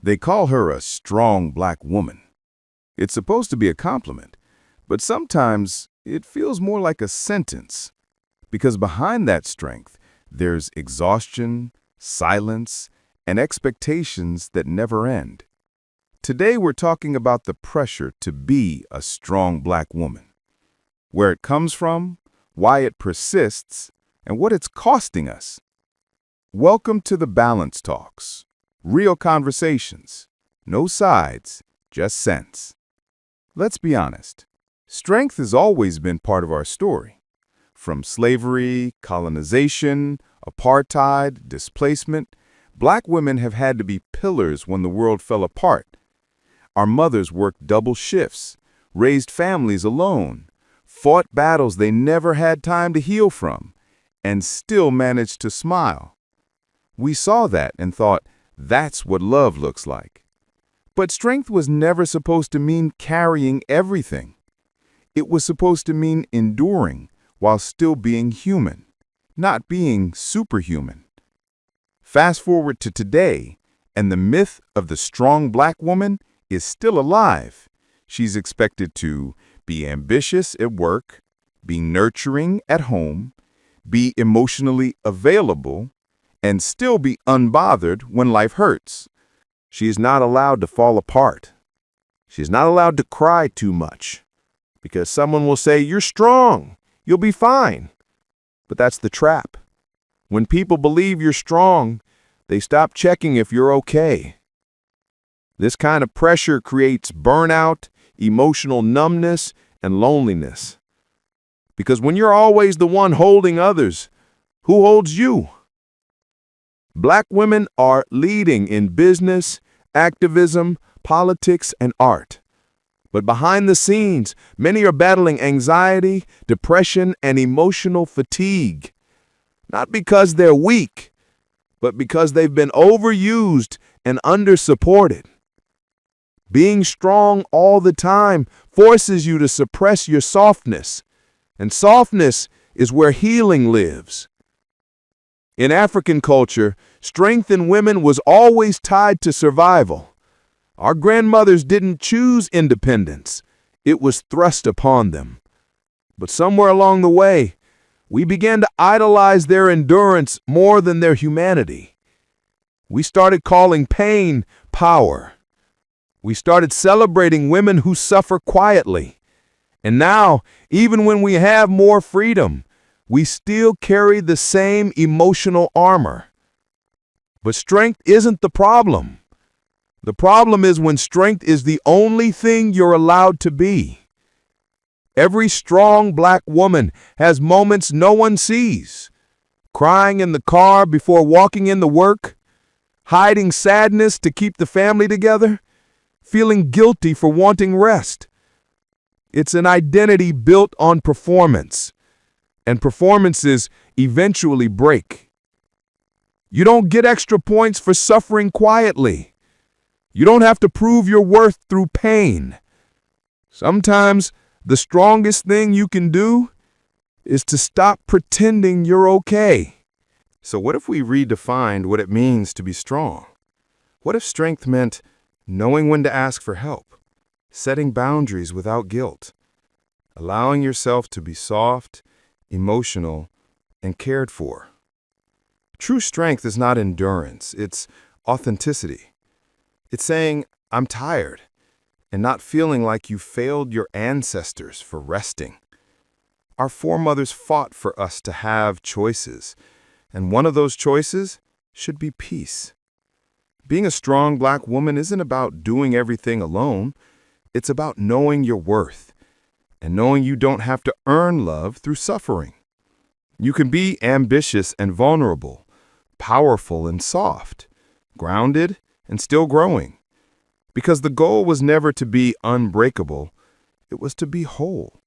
They call her a strong black woman. It's supposed to be a compliment, but sometimes it feels more like a sentence, because behind that strength, there's exhaustion, silence, and expectations that never end. Today, we're talking about the pressure to be a strong black woman, where it comes from, why it persists, and what it's costing us. Welcome to the Balance Talks. Real conversations. No sides, just sense. Let's be honest. Strength has always been part of our story. From slavery, colonization, apartheid, displacement, black women have had to be pillars when the world fell apart. Our mothers worked double shifts, raised families alone, fought battles they never had time to heal from, and still managed to smile. We saw that and thought, that's what love looks like. But strength was never supposed to mean carrying everything. It was supposed to mean enduring while still being human, not being superhuman. Fast forward to today, and the myth of the strong black woman is still alive. She's expected to be ambitious at work, be nurturing at home, be emotionally available, and still be unbothered when life hurts. She's not allowed to fall apart. She's not allowed to cry too much, because someone will say, "You're strong, you'll be fine." But that's the trap. When people believe you're strong, they stop checking if you're okay. This kind of pressure creates burnout, emotional numbness, and loneliness. Because when you're always the one holding others, who holds you? Black women are leading in business, activism, politics, and art. But behind the scenes, many are battling anxiety, depression, and emotional fatigue. Not because they're weak, but because they've been overused and undersupported. Being strong all the time forces you to suppress your softness, and softness is where healing lives. In African culture, strength in women was always tied to survival. Our grandmothers didn't choose independence. It was thrust upon them. But somewhere along the way, we began to idolize their endurance more than their humanity. We started calling pain power. We started celebrating women who suffer quietly. And now, even when we have more freedom, we still carry the same emotional armor. But strength isn't the problem. The problem is when strength is the only thing you're allowed to be. Every strong black woman has moments no one sees. Crying in the car before walking into work, hiding sadness to keep the family together, feeling guilty for wanting rest. It's an identity built on performance, and performances eventually break. You don't get extra points for suffering quietly. You don't have to prove your worth through pain. Sometimes the strongest thing you can do is to stop pretending you're okay. So what if we redefined what it means to be strong? What if strength meant knowing when to ask for help, setting boundaries without guilt, allowing yourself to be soft, emotional, and cared for? True strength is not endurance, it's authenticity. It's saying, "I'm tired," and not feeling like you failed your ancestors for resting. Our foremothers fought for us to have choices, and one of those choices should be peace. Being a strong black woman isn't about doing everything alone. It's about knowing your worth and knowing you don't have to earn love through suffering. You can be ambitious and vulnerable, powerful and soft, grounded and still growing. Because the goal was never to be unbreakable, it was to be whole.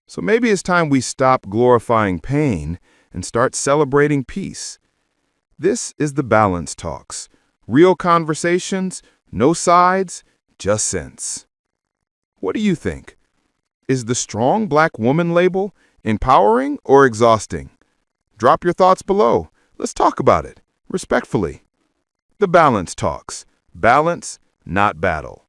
So maybe it's time we stop glorifying pain and start celebrating peace. This is the Balance Talks. Real conversations, no sides, just sense. What do you think? Is the strong black woman label empowering or exhausting? Drop your thoughts below. Let's talk about it, respectfully. The Balance Talks. Balance, not battle.